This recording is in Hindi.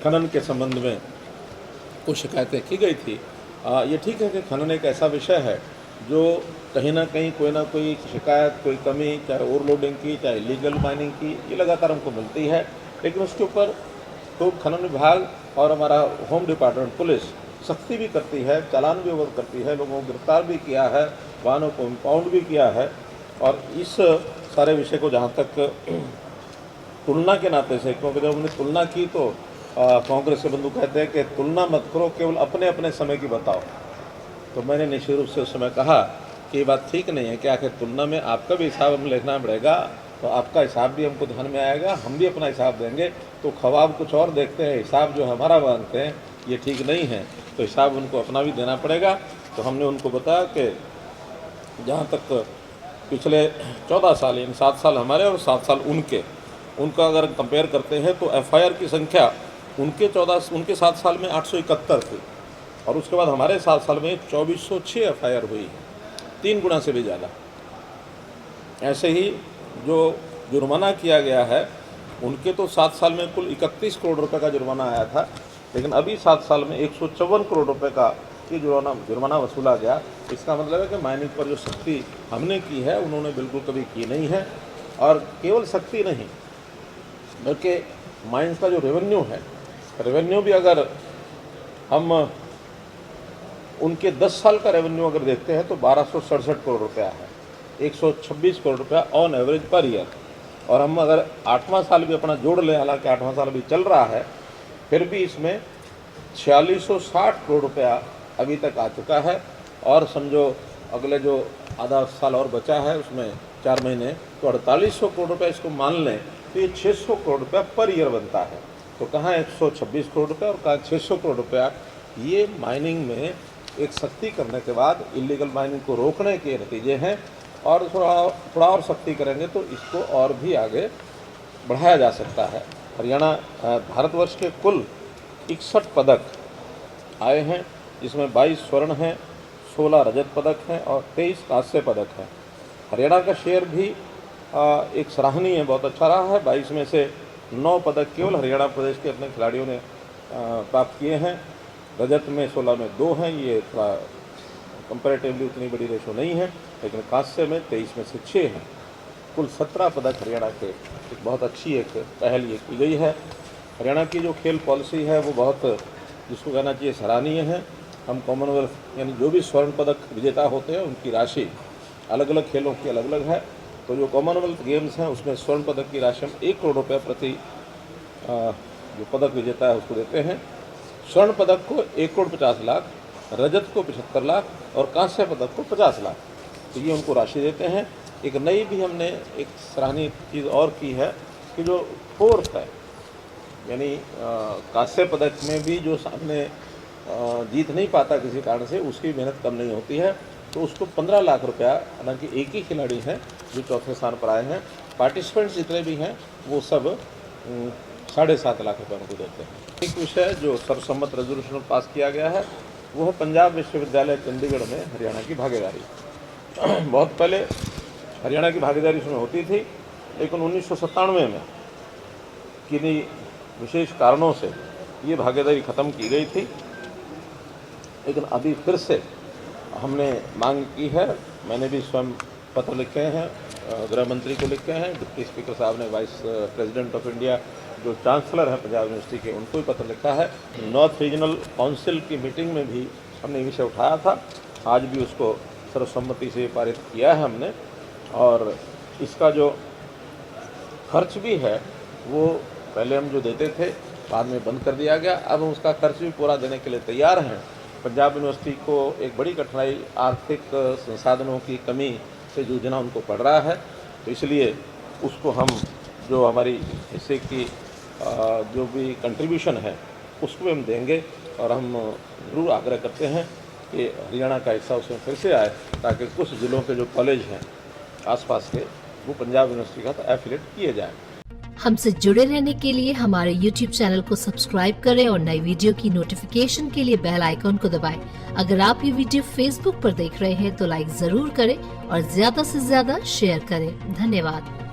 खनन के संबंध में कुछ शिकायतें की गई थी। ये ठीक है कि खनन एक ऐसा विषय है जो कहीं ना कहीं कोई ना कोई शिकायत, कोई कमी, चाहे ओवरलोडिंग की, चाहे इलीगल माइनिंग की, ये लगातार हमको मिलती है। लेकिन उसके ऊपर तो खनन विभाग और हमारा होम डिपार्टमेंट पुलिस सख्ती भी करती है, चालान भी अवध करती है, लोगों को गिरफ्तार भी किया है, वाहनों को इम्पाउंड भी किया है। और इस सारे विषय को जहाँ तक तुलना के नाते से, क्योंकि जब हमने तुलना की तो कांग्रेस के बंधु कहते हैं कि तुलना मत करो, केवल अपने अपने समय की बताओ। तो मैंने निश्चित रूप से उस समय कहा कि ये बात ठीक नहीं है कि आखिर तुलना में आपका भी हिसाब हमें लिखना पड़ेगा, तो आपका हिसाब भी हमको ध्यान में आएगा, हम भी अपना हिसाब देंगे। तो ख्वाब कुछ और देखते हैं, हिसाब जो हमारा मानते हैं ये ठीक नहीं है, तो हिसाब उनको अपना भी देना पड़ेगा। तो हमने उनको बताया कि जहाँ तक पिछले 14 साल, यानी 7 साल हमारे और 7 साल उनका अगर कंपेयर करते हैं तो एफआईआर की संख्या उनके 7 साल में 871 थी, और उसके बाद हमारे 7 साल में 2406 एफआईआर हुई है, 3 गुना से भी ज़्यादा। ऐसे ही जो जुर्माना किया गया है, उनके तो 7 साल में कुल 31 करोड़ रुपए का जुर्माना आया था, लेकिन अभी 7 साल में 154 करोड़ रुपए का ये जुर्माना वसूला गया। इसका मतलब है कि माइनिंग पर जो सख्ती हमने की है उन्होंने बिल्कुल कभी की नहीं है। और केवल सख्ती नहीं, बल्कि माइंस का जो रेवेन्यू है, रेवेन्यू भी अगर हम उनके 10 साल का रेवेन्यू अगर देखते हैं तो 1267 करोड़ रुपया है, 126 करोड़ रुपया ऑन एवरेज पर ईयर। और हम अगर 8वां साल भी अपना जोड़ लें, हालांकि 8वां साल भी चल रहा है, फिर भी इसमें 4660 करोड़ रुपया अभी तक आ चुका है। और समझो अगले जो आधा साल और बचा है उसमें 4 महीने, तो 4800 करोड़ रुपया इसको मान लें तो ये 600 करोड़ रुपया पर ईयर बनता है। तो कहाँ 126 करोड़ रुपया और कहाँ 600 करोड़ रुपया। ये माइनिंग में एक सख्ती करने के बाद इलीगल माइनिंग को रोकने के नतीजे हैं, और थोड़ा और सख्ती करेंगे तो इसको और भी आगे बढ़ाया जा सकता है। हरियाणा भारतवर्ष के कुल 61 पदक आए हैं, जिसमें 22 स्वर्ण हैं, 16 रजत पदक हैं और 23 कांस्य पदक हैं। हरियाणा का शेयर भी एक सराहनीय, बहुत अच्छा रहा है। 22 में से 9 पदक केवल हरियाणा प्रदेश के अपने खिलाड़ियों ने प्राप्त किए हैं। रजत में 16 में 2 हैं, ये थोड़ा कंपैरेटिवली उतनी बड़ी रेशो नहीं है, लेकिन कांस्य में 23 में से 6 हैं। कुल 17 पदक हरियाणा के, एक बहुत अच्छी एक पहल ये की गई है। हरियाणा की जो खेल पॉलिसी है वो बहुत, जिसको कहना चाहिए, सराहनीय है। हम कॉमनवेल्थ यानी जो भी स्वर्ण पदक विजेता होते हैं उनकी राशि अलग अलग खेलों की अलग अलग है। तो जो कॉमनवेल्थ गेम्स हैं उसमें स्वर्ण पदक की राशि हम 1 करोड़ रुपये प्रति जो पदक विजेता है उसको देते हैं। स्वर्ण पदक को 1 करोड़ 50 लाख, रजत को 75 लाख और कांस्य पदक को 50 लाख, तो ये उनको राशि देते हैं। एक नई भी हमने एक सराहनीय चीज़ और की है कि जो फोर्थ है, यानी कांस्य पदक में भी जो सामने जीत नहीं पाता किसी कारण से, उसकी मेहनत कम नहीं होती है, तो उसको 15 लाख रुपया, हालांकि एक ही खिलाड़ी हैं जो चौथे स्थान पर आए हैं, पार्टिसिपेंट्स जितने भी हैं वो सब 7.5 लाख रुपये उनको देते हैं। एक विषय जो सर्वसम्मत रेजोल्यूशन पास किया गया है वो है पंजाब विश्वविद्यालय चंडीगढ़ में हरियाणा की भागीदारी। बहुत पहले हरियाणा की भागीदारी इसमें होती थी, लेकिन 1997 में किन्हीं विशेष कारणों से ये भागीदारी ख़त्म की गई थी। लेकिन अभी फिर से हमने मांग की है, मैंने भी स्वयं पत्र लिखे हैं, गृह मंत्री को लिखे हैं, डिप्टी स्पीकर साहब ने वाइस प्रेसिडेंट ऑफ इंडिया जो चांसलर हैं पंजाब यूनिवर्सिटी के, उनको भी पत्र लिखा है। नॉर्थ रीजनल काउंसिल की मीटिंग में भी हमने विषय उठाया था, आज भी उसको सर्वसम्मति से पारित किया है हमने। और इसका जो खर्च भी है वो पहले हम जो देते थे बाद में बंद कर दिया गया, अब हम उसका खर्च भी पूरा देने के लिए तैयार हैं। पंजाब यूनिवर्सिटी को एक बड़ी कठिनाई आर्थिक संसाधनों की कमी से जूझना उनको पड़ रहा है, तो इसलिए उसको हम जो हमारी हिस्से की जो भी कंट्रीब्यूशन है उसको भी हम देंगे। और हम ज़रूर आग्रह करते हैं कि हरियाणा का हिस्सा उसमें फिर से आए, ताकि कुछ ज़िलों के जो कॉलेज हैं आसपास के वो पंजाब यूनिवर्सिटी का तो एफिलेट किए जाएँ। हमसे जुड़े रहने के लिए हमारे YouTube चैनल को सब्सक्राइब करें और नई वीडियो की नोटिफिकेशन के लिए बेल आइकॉन को दबाएं। अगर आप ये वीडियो Facebook पर देख रहे हैं तो लाइक जरूर करें और ज्यादा से ज्यादा शेयर करें। धन्यवाद।